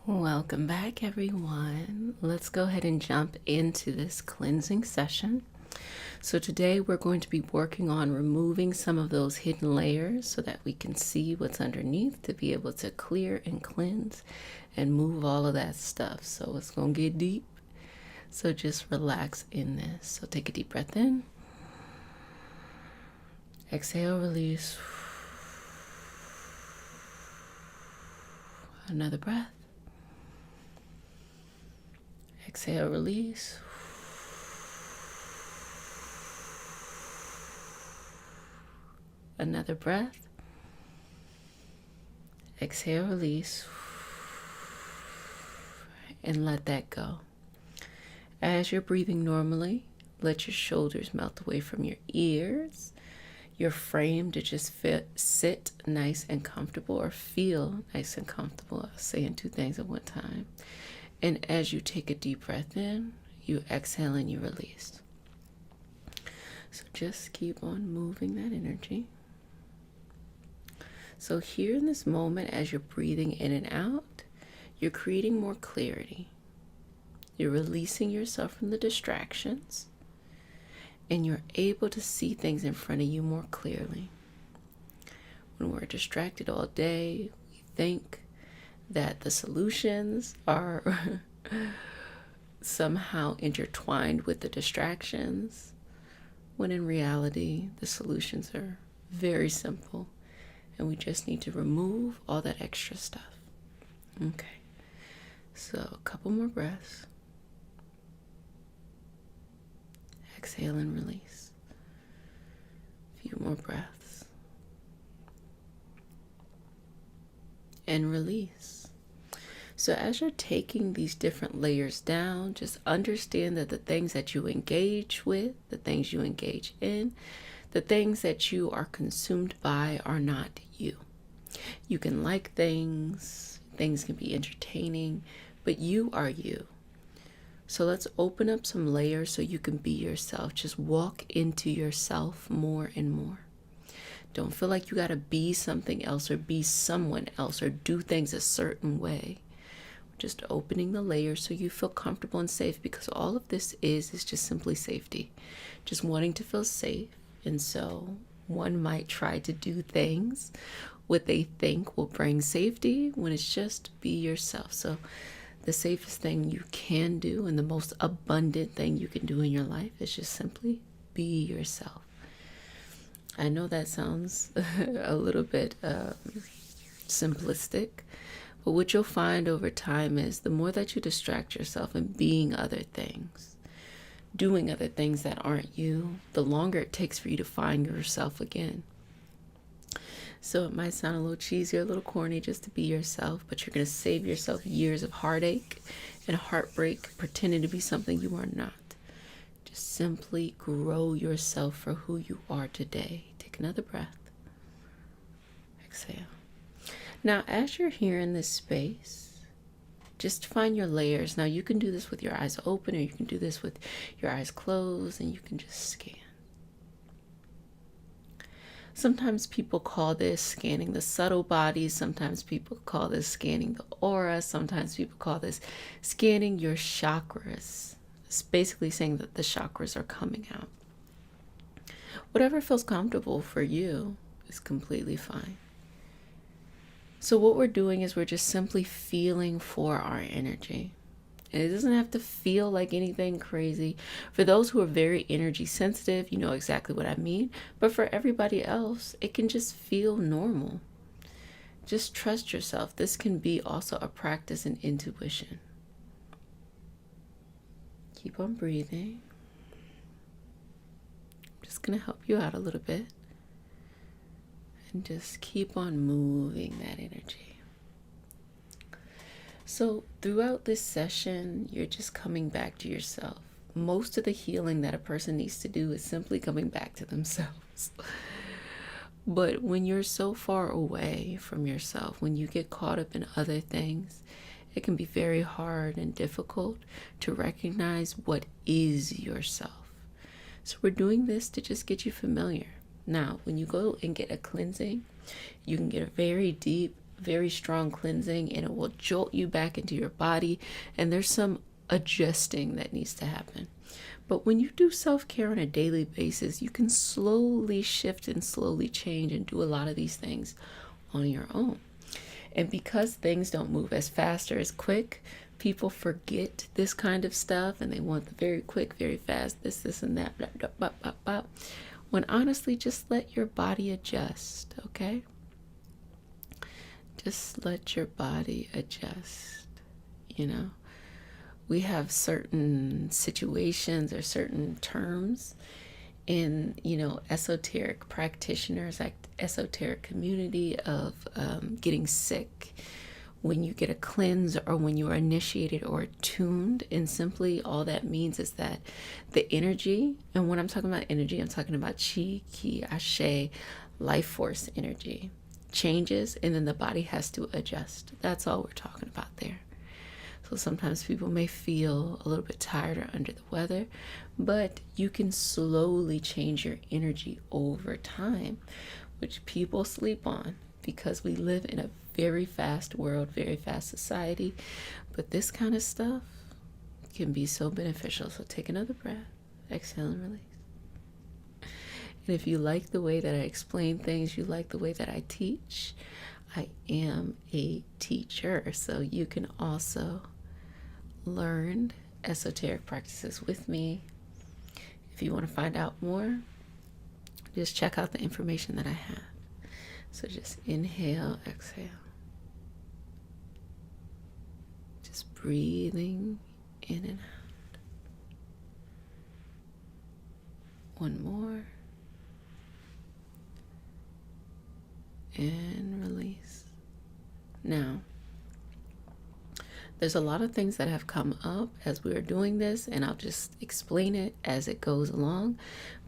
Welcome back, everyone. Let's go ahead and jump into this cleansing session. So today we're going to be working on removing some of those hidden layers so that we can see what's underneath to be able to clear and cleanse and move all of that stuff. So it's going to get deep. So just relax in this. So take a deep breath in. Exhale, release. Another breath. Exhale, release. Another breath. Exhale, release. And let that go. As you're breathing normally, let your shoulders melt away from your ears. Your frame to just sit nice and comfortable, or feel nice and comfortable. I was saying two things at one time. And as you take a deep breath in, you exhale and you release. So just keep on moving that energy. So here in this moment, as you're breathing in and out, you're creating more clarity. You're releasing yourself from the distractions, and you're able to see things in front of you more clearly. When we're distracted all day, we think that the solutions are somehow intertwined with the distractions, when in reality, the solutions are very simple, and we just need to remove all that extra stuff. Okay, so a couple more breaths. Exhale and release. A few more breaths. And release. So as you're taking these different layers down, just understand that the things that you engage with, the things you engage in, the things that you are consumed by are not you. You can like things, things can be entertaining, but you are you. So let's open up some layers so you can be yourself. Just walk into yourself more and more. Don't feel like you got to be something else or be someone else or do things a certain way. Just opening the layers so you feel comfortable and safe, because all of this is just simply safety. Just wanting to feel safe. And so one might try to do things what they think will bring safety when it's just be yourself. So the safest thing you can do and the most abundant thing you can do in your life is just simply be yourself. I know that sounds a little bit simplistic, but what you'll find over time is the more that you distract yourself in being other things, doing other things that aren't you, the longer it takes for you to find yourself again. So it might sound a little cheesy or a little corny just to be yourself, but you're going to save yourself years of heartache and heartbreak pretending to be something you are not. Just simply grow yourself for who you are today. Take another breath. Exhale. Now, as you're here in this space, just find your layers. Now, you can do this with your eyes open, or you can do this with your eyes closed, and you can just scan. Sometimes people call this scanning the subtle bodies. Sometimes people call this scanning the aura. Sometimes people call this scanning your chakras. It's basically saying that the chakras are coming out. Whatever feels comfortable for you is completely fine. So what we're doing is we're just simply feeling for our energy. And it doesn't have to feel like anything crazy. For those who are very energy sensitive, you know exactly what I mean. But for everybody else, it can just feel normal. Just trust yourself. This can be also a practice in intuition. Keep on breathing. I'm just going to help you out a little bit. And just keep on moving that energy. So throughout this session, you're just coming back to yourself. Most of the healing that a person needs to do is simply coming back to themselves. But when you're so far away from yourself, when you get caught up in other things, it can be very hard and difficult to recognize what is yourself. So we're doing this to just get you familiar. Now, when you go and get a cleansing, you can get a very deep very strong cleansing, and it will jolt you back into your body. And there's some adjusting that needs to happen. But when you do self-care on a daily basis, you can slowly shift and slowly change and do a lot of these things on your own. And because things don't move as fast or as quick, people forget this kind of stuff and they want the very quick, very fast, this and that, blah, blah, blah, blah, blah. When honestly, just let your body adjust, okay? Just let your body adjust, you know? We have certain situations or certain terms in, esoteric practitioners, like esoteric community of getting sick. When you get a cleanse or when you are initiated or attuned, and simply all that means is that the energy, and when I'm talking about energy, I'm talking about chi, ki, ashe, life force energy, changes, and then the body has to adjust. That's all we're talking about there. So sometimes people may feel a little bit tired or under the weather, but you can slowly change your energy over time, which people sleep on because we live in a very fast world, very fast society. But this kind of stuff can be so beneficial. So take another breath, exhale and release. And if you like the way that I explain things, you like the way that I teach, I am a teacher. So you can also learn esoteric practices with me. If you want to find out more, just check out the information that I have. So just inhale, exhale. Just breathing in and out. One more. And release. Now, there's a lot of things that have come up as we are doing this, and I'll just explain it as it goes along.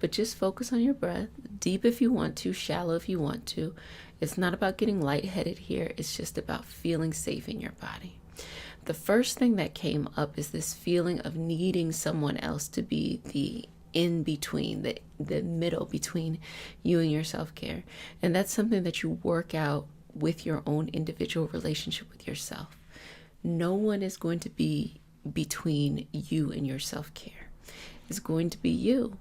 But just focus on your breath, deep if you want to, shallow if you want to. It's not about getting lightheaded here. It's just about feeling safe in your body. The first thing that came up is this feeling of needing someone else to be the in between, the middle between you and your self-care. And that's something that you work out with your own individual relationship with yourself. No one is going to be between you and your self-care. It's going to be you.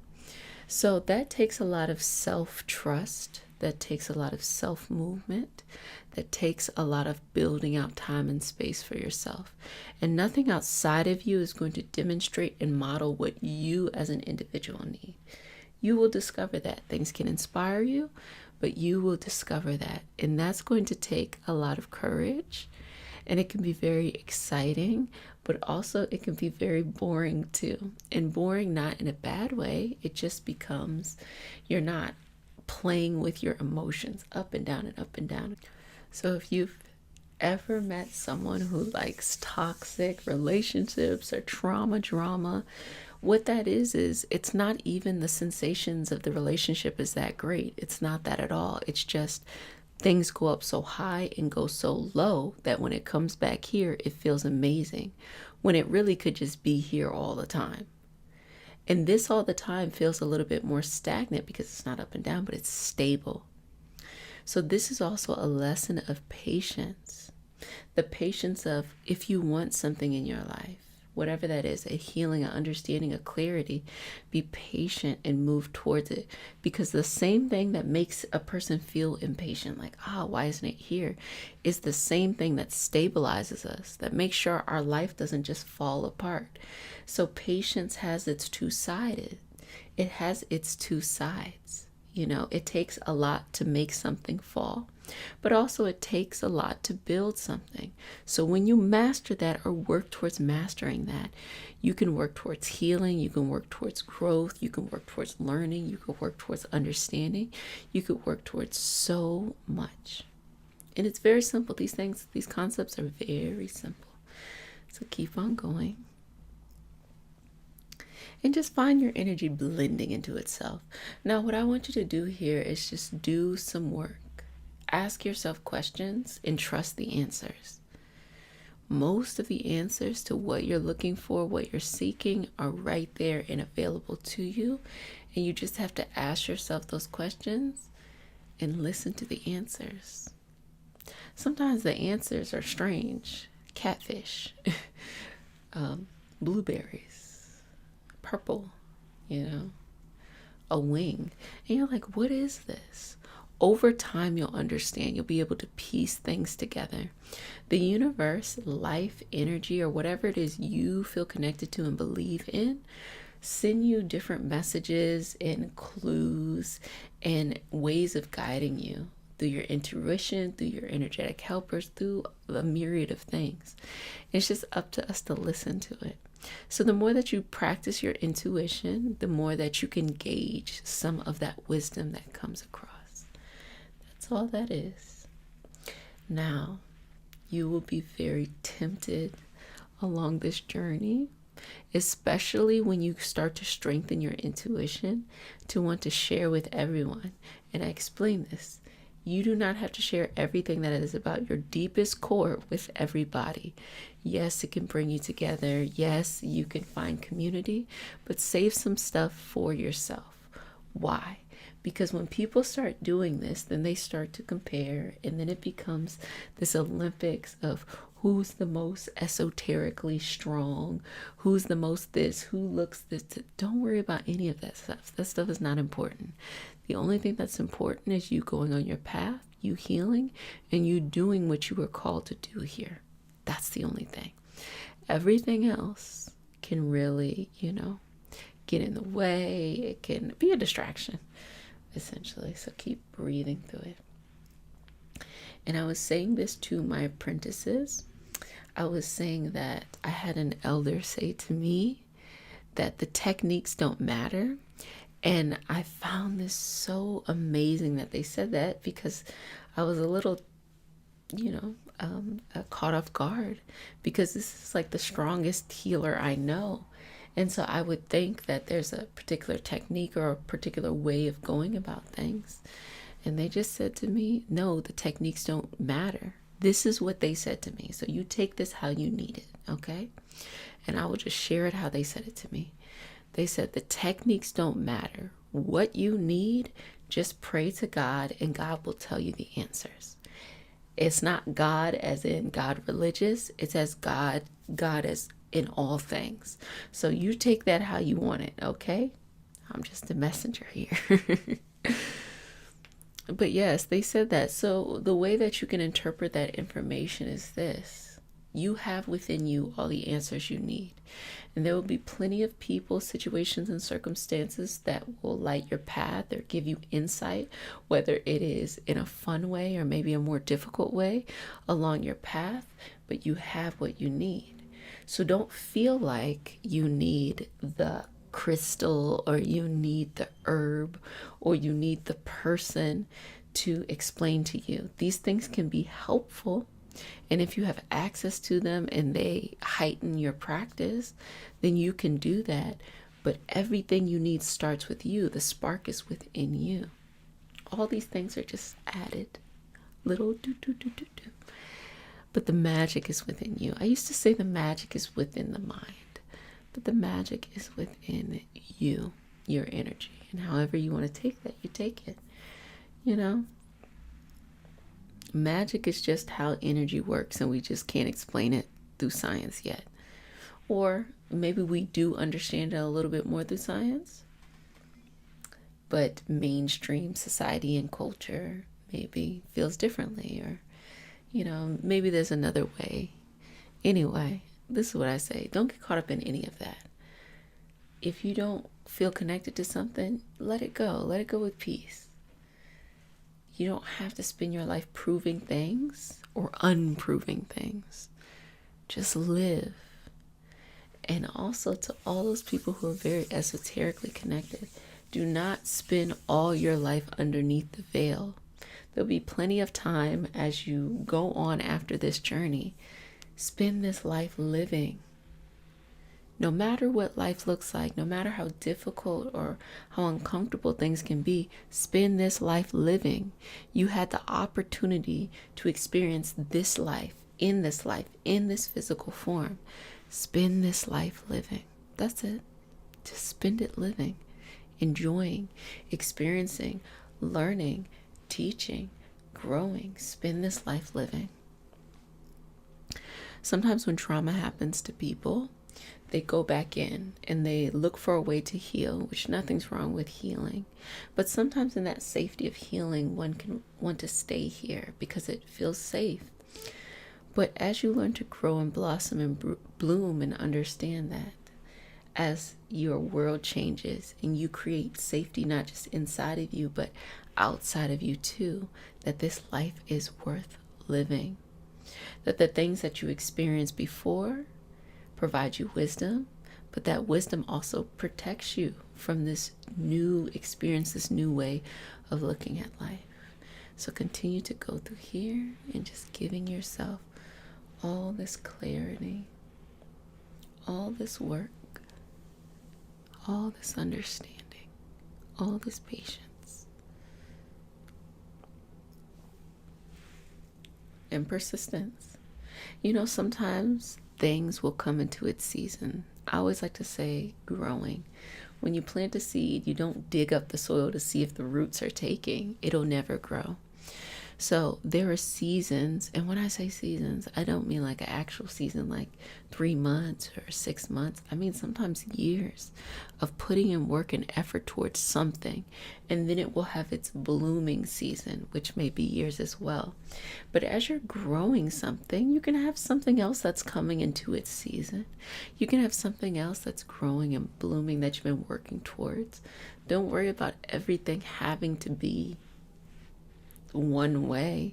So that takes a lot of self-trust. That takes a lot of self-movement. That takes a lot of building out time and space for yourself. And nothing outside of you is going to demonstrate and model what you as an individual need. You will discover that. Things can inspire you, but you will discover that. And that's going to take a lot of courage. And it can be very exciting, but also it can be very boring too. And boring not in a bad way. It just becomes, you're not playing with your emotions up and down and up and down. So if you've ever met someone who likes toxic relationships or trauma drama, what that is it's not even the sensations of the relationship is that great. It's not that at all. It's just things go up so high and go so low that when it comes back here, it feels amazing, when it really could just be here all the time. And this all the time feels a little bit more stagnant because it's not up and down, but it's stable. So this is also a lesson of patience. The patience of, if you want something in your life, whatever that is, a healing, an understanding, a clarity, be patient and move towards it. Because the same thing that makes a person feel impatient, like, why isn't it here, is the same thing that stabilizes us, that makes sure our life doesn't just fall apart. So patience has its two-sided. It has its two sides. It takes a lot to make something fall, but also it takes a lot to build something. So when you master that or work towards mastering that, you can work towards healing, you can work towards growth, you can work towards learning, you can work towards understanding, you could work towards so much. And it's very simple. These concepts are very simple. So keep on going. And just find your energy blending into itself. Now, what I want you to do here is just do some work. Ask yourself questions and trust the answers. Most of the answers to what you're looking for, what you're seeking, are right there and available to you. And you just have to ask yourself those questions and listen to the answers. sometimes the answers are strange. Catfish, blueberries, purple, a wing. And you're like, what is this? Over time, you'll understand. You'll be able to piece things together. The universe, life, energy, or whatever it is you feel connected to and believe in, send you different messages and clues and ways of guiding you through your intuition, through your energetic helpers, through a myriad of things. It's just up to us to listen to it. So the more that you practice your intuition, the more that you can gauge some of that wisdom that comes across. That's all that is. Now, you will be very tempted along this journey, especially when you start to strengthen your intuition, to want to share with everyone. And I explain this. You do not have to share everything that is about your deepest core with everybody. Yes, it can bring you together. Yes, you can find community, but save some stuff for yourself. Why? Because when people start doing this, then they start to compare, and then it becomes this Olympics of who's the most esoterically strong, who's the most this, who looks this. Don't worry about any of that stuff. That stuff is not important. The only thing that's important is you going on your path, you healing, and you doing what you were called to do here. That's the only thing. Everything else can really, get in the way. It can be a distraction, essentially. So keep breathing through it. And I was saying this to my apprentices. I was saying that I had an elder say to me that the techniques don't matter. And I found this so amazing that they said that, because I was a little, caught off guard, because this is like the strongest healer I know. And so I would think that there's a particular technique or a particular way of going about things. And they just said to me, no, the techniques don't matter. This is what they said to me. So you take this how you need it, okay? And I will just share it how they said it to me. They said the techniques don't matter. What you need, just pray to God and God will tell you the answers. It's not God as in God religious. It's as God as in all things. So you take that how you want it, okay? I'm just a messenger here. But yes, they said that. So the way that you can interpret that information is this. You have within you all the answers you need. And there will be plenty of people, situations, and circumstances that will light your path or give you insight, whether it is in a fun way or maybe a more difficult way along your path, but you have what you need. So don't feel like you need the crystal or you need the herb or you need the person to explain to you. These things can be helpful. And if you have access to them and they heighten your practice, then you can do that. But everything you need starts with you. The spark is within you. All these things are just added. Little do. But the magic is within you. I used to say the magic is within the mind. But the magic is within you, your energy. And however you want to take that, you take it. Magic is just how energy works, and we just can't explain it through science yet. Or maybe we do understand it a little bit more through science, but mainstream society and culture maybe feels differently, or maybe there's another way. Anyway, this is what I say. Don't get caught up in any of that. If you don't feel connected to something, let it go. Let it go with peace. You don't have to spend your life proving things or unproving things. Just live. And also to all those people who are very esoterically connected, do not spend all your life underneath the veil. There'll be plenty of time as you go on after this journey. Spend this life living. No matter what life looks like, no matter how difficult or how uncomfortable things can be, spend this life living. You had the opportunity to experience this life, in this physical form. Spend this life living. That's it. Just spend it living, enjoying, experiencing, learning, teaching, growing, spend this life living. Sometimes when trauma happens to people, they go back in and they look for a way to heal, which nothing's wrong with healing. But sometimes in that safety of healing, one can want to stay here because it feels safe. But as you learn to grow and blossom and bloom and understand that, as your world changes and you create safety not just inside of you but outside of you too, that this life is worth living. That the things that you experienced before provide you wisdom, but that wisdom also protects you from this new experience, this new way of looking at life. So continue to go through here and just giving yourself all this clarity, all this work, all this understanding, all this patience, and persistence. You know, sometimes things will come into its season. I always like to say growing. When you plant a seed, you don't dig up the soil to see if the roots are taking. It'll never grow. So there are seasons, and when I say seasons, I don't mean like an actual season like 3 months or 6 months. I mean sometimes years of putting in work and effort towards something, and then it will have its blooming season, which may be years as well. But as you're growing something, you can have something else that's coming into its season. You can have something else that's growing and blooming that you've been working towards. Don't worry about everything having to be one way.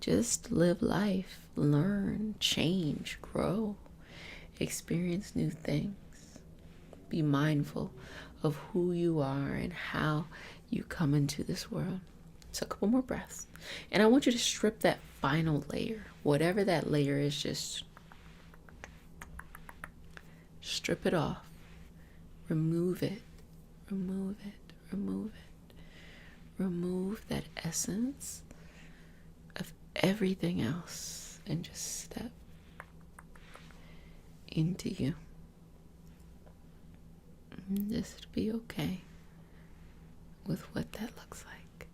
Just live life, learn, change, grow, experience new things. Be mindful of who you are and how you come into this world. So a couple more breaths. And I want you to strip that final layer. Whatever that layer is, just strip it off. Remove it. Remove it. Remove it. Remove that essence of everything else and just step into you. And just be okay with what that looks like.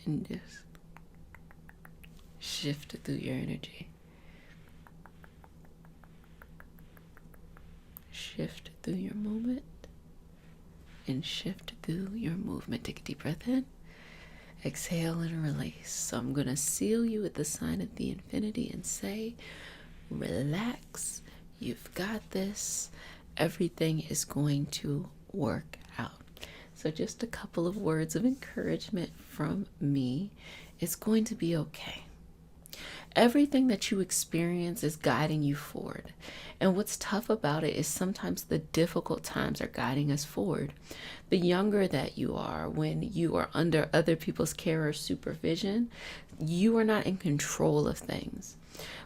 And just shift through your energy. Shift through your moment. And shift through your movement. Take a deep breath in, exhale and release. So I'm going to seal you with the sign of the infinity and say, relax, you've got this, everything is going to work out. So just a couple of words of encouragement from me. It's going to be okay. Everything that you experience is guiding you forward. And what's tough about it is sometimes the difficult times are guiding us forward. The younger that you are, when you are under other people's care or supervision, you are not in control of things.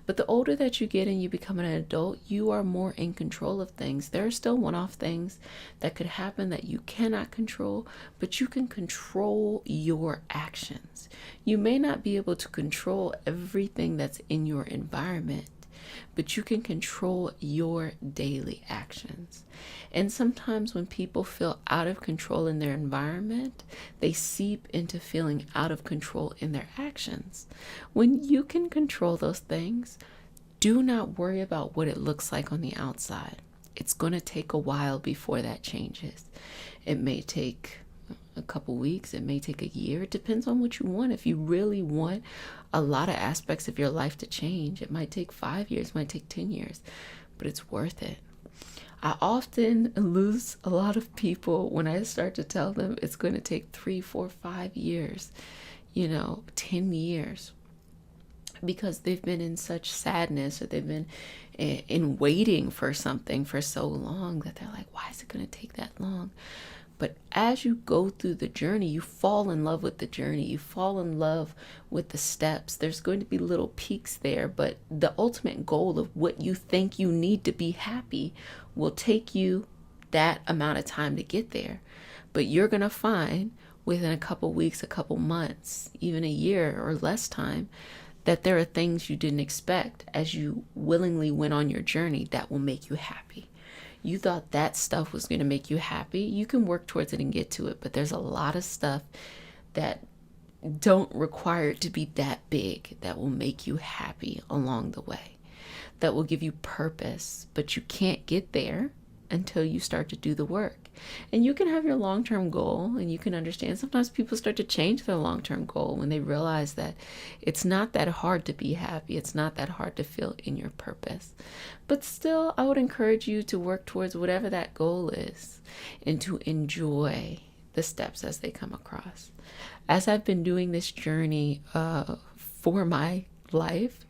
But the older that you get and you become an adult, you are more in control of things. There are still one-off things that could happen that you cannot control, but you can control your actions. You may not be able to control everything that's in your environment, but you can control your daily actions. And sometimes when people feel out of control in their environment, they seep into feeling out of control in their actions. When you can control those things, do not worry about what it looks like on the outside. It's going to take a while before that changes. It may take a couple weeks, it may take a year. It depends on what you want. If you really want a lot of aspects of your life to change, it might take 5 years, it might take 10 years, but it's worth it. I often lose a lot of people when I start to tell them it's going to take 3, 4, 5 years, 10 years, because they've been in such sadness, or they've been in waiting for something for so long that they're like, why is it going to take that long? But as you go through the journey, you fall in love with the journey. You fall in love with the steps. There's going to be little peaks there, but the ultimate goal of what you think you need to be happy will take you that amount of time to get there. But you're going to find within a couple weeks, a couple months, even a year or less time, that there are things you didn't expect as you willingly went on your journey that will make you happy. You thought that stuff was going to make you happy. You can work towards it and get to it, but there's a lot of stuff that don't require it to be that big that will make you happy along the way, that will give you purpose. But you can't get there until you start to do the work. And you can have your long-term goal, and you can understand sometimes people start to change their long-term goal when they realize that it's not that hard to be happy. It's not that hard to feel in your purpose. But still, I would encourage you to work towards whatever that goal is and to enjoy the steps as they come across. As I've been doing this journey for my life,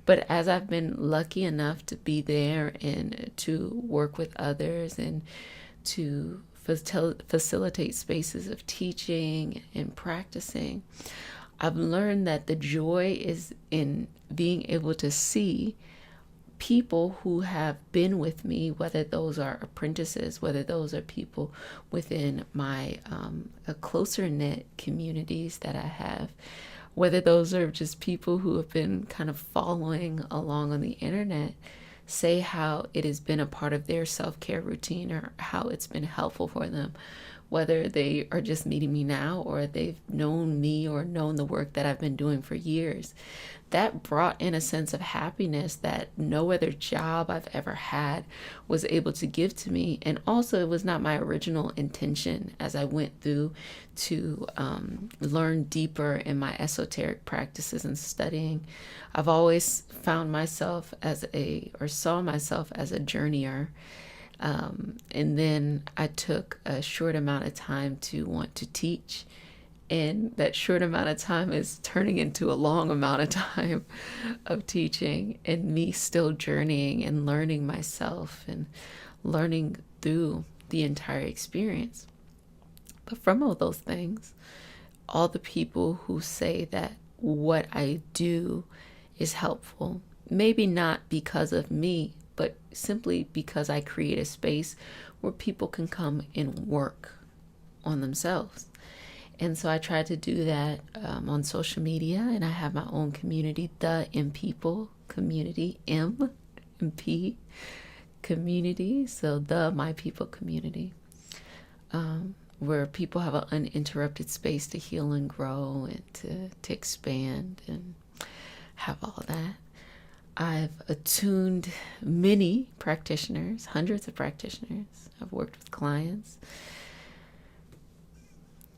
but as I've been lucky enough to be there and to work with others and to facilitate spaces of teaching and practicing, I've learned that the joy is in being able to see people who have been with me, whether those are apprentices, whether those are people within my closer knit communities that I have, whether those are just people who have been kind of following along on the internet, say how it has been a part of their self-care routine or how it's been helpful for them, whether they are just meeting me now or they've known me or known the work that I've been doing for years. That brought in a sense of happiness that no other job I've ever had was able to give to me. And also, it was not my original intention as I went through to learn deeper in my esoteric practices and studying. I've always found myself saw myself as a journeyer. And then I took a short amount of time to want to teach. And that short amount of time is turning into a long amount of time of teaching and me still journeying and learning myself and learning through the entire experience. But from all those things, all the people who say that what I do is helpful, maybe not because of me, but simply because I create a space where people can come and work on themselves. And so I try to do that on social media, and I have my own community, the M People community, M and P community, so the My People community, where people have an uninterrupted space to heal and grow and to expand and have all that. I've attuned many practitioners, hundreds of practitioners. I've worked with clients.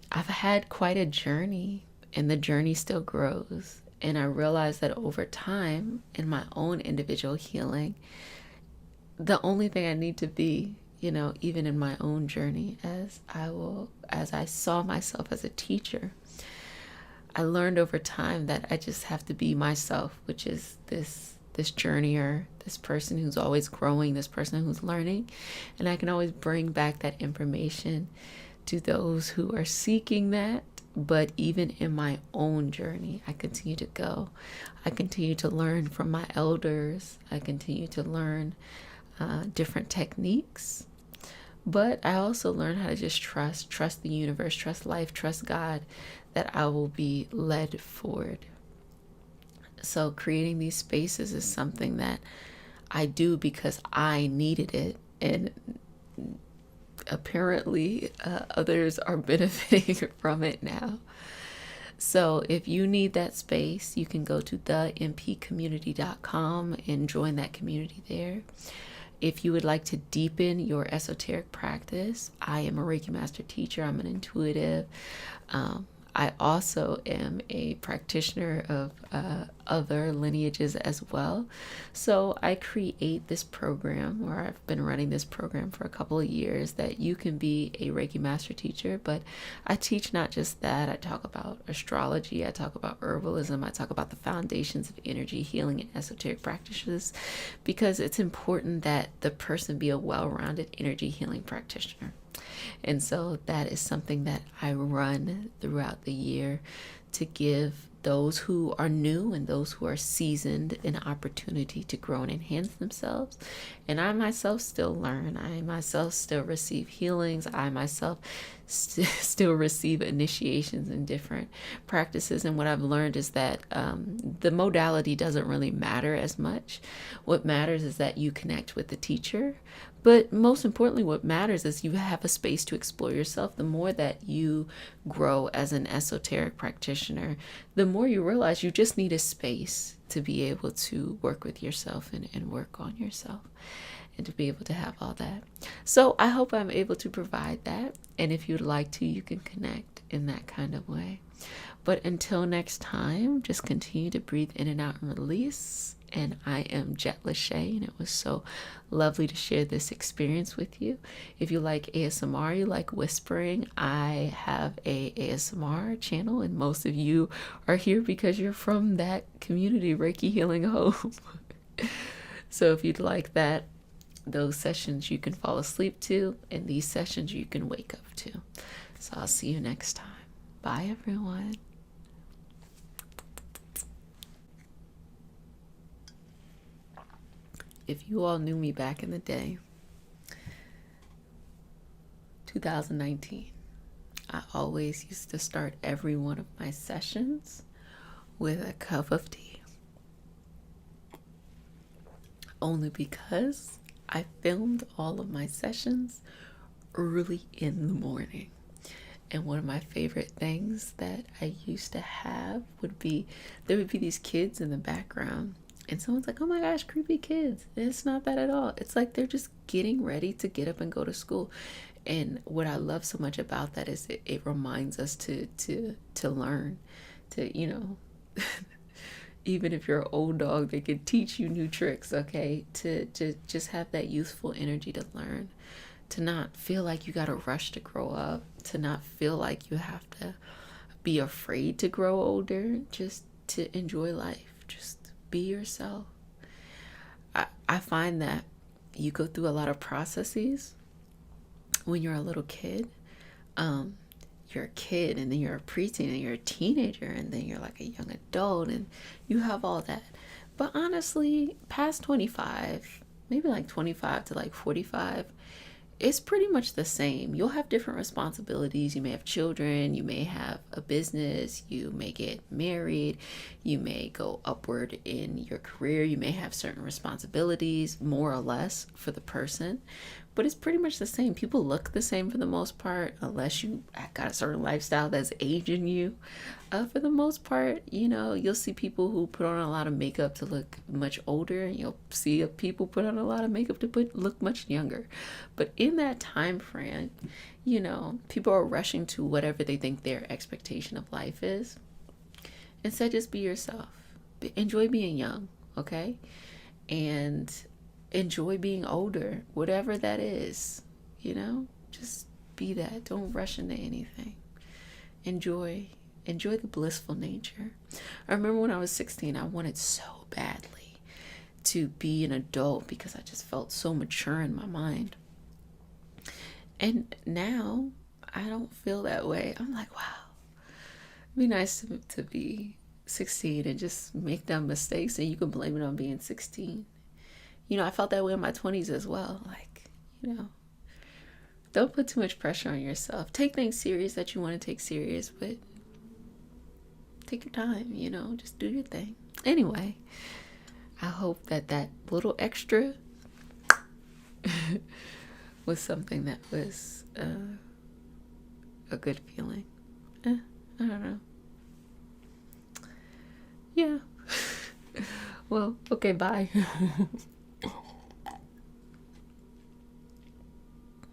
I've had quite a journey, and the journey still grows. And I realize that over time, in my own individual healing, the only thing I need to be, even in my own journey, as I saw myself as a teacher, I learned over time that I just have to be myself, which is this journeyer, this person who's always growing, this person who's learning. And I can always bring back that information to those who are seeking that. But even in my own journey, I continue to go. I continue to learn from my elders. I continue to learn different techniques. But I also learn how to just trust the universe, trust life, trust God, that I will be led forward. So creating these spaces is something that I do because I needed it. And apparently others are benefiting from it now. So if you need that space, you can go to thempcommunity.com and join that community there. If you would like to deepen your esoteric practice, I am a Reiki Master Teacher. I'm an intuitive. I also am a practitioner of other lineages as well. So I create this program, or I've been running this program for a couple of years, that you can be a Reiki Master Teacher. But I teach not just that. I talk about astrology. I talk about herbalism. I talk about the foundations of energy healing and esoteric practices, because it's important that the person be a well-rounded energy healing practitioner. And so that is something that I run throughout the year to give those who are new and those who are seasoned an opportunity to grow and enhance themselves. And I myself still learn. I myself still receive healings. I myself still receive initiations in different practices. And what I've learned is that the modality doesn't really matter as much. What matters is that you connect with the teacher. But most importantly, what matters is you have a space to explore yourself. The more that you grow as an esoteric practitioner, the more you realize you just need a space to be able to work with yourself and work on yourself and to be able to have all that. So I hope I'm able to provide that. And if you'd like to, you can connect in that kind of way. But until next time, just continue to breathe in and out and release. And I am Jet Lachey, and it was so lovely to share this experience with you. If you like ASMR, you like whispering, I have a ASMR channel, and most of you are here because you're from that community, Reiki Healing Home. So if you'd like that, those sessions you can fall asleep to, and these sessions you can wake up to. So I'll see you next time. Bye, everyone. If you all knew me back in the day, 2019, I always used to start every one of my sessions with a cup of tea. Only because I filmed all of my sessions early in the morning. And one of my favorite things that I used to have would be, there would be these kids in the background. And someone's like, oh my gosh, creepy kids. And it's not that at all. It's like they're just getting ready to get up and go to school. And what I love so much about that is it reminds us to learn, to, you know, even if you're an old dog, they can teach you new tricks, okay? To just have that youthful energy to learn, to not feel like you got to rush to grow up, to not feel like you have to be afraid to grow older, just to enjoy life, just be yourself. I find that you go through a lot of processes when you're a little kid. You're a kid, and then you're a preteen, and you're a teenager, and then you're like a young adult, and you have all that. But honestly, past 25, maybe like 25 to like 45, it's pretty much the same. You'll have different responsibilities. You may have children, you may have a business, you may get married, you may go upward in your career, you may have certain responsibilities, more or less, for the person. But it's pretty much the same. People look the same for the most part, unless you got a certain lifestyle that's aging you. For the most part, you know, you'll see people who put on a lot of makeup to look much older, and you'll see people put on a lot of makeup to look much younger. But in that time frame, you know, people are rushing to whatever they think their expectation of life is. Instead, just be yourself. Enjoy being young, okay? And enjoy being older, whatever that is, you know? Just be that. Don't rush into anything. Enjoy the blissful nature. I remember when I was 16, I wanted so badly to be an adult because I just felt so mature in my mind. And now I don't feel that way. I'm like, wow, it'd be nice to be 16 and just make dumb mistakes, and you can blame it on being 16. You know, I felt that way in my 20s as well. Like, you know, don't put too much pressure on yourself. Take things serious that you want to take serious, but take your time, you know, just do your thing. Anyway, I hope that little extra was something that was a good feeling. I don't know. Yeah. Well, okay, bye.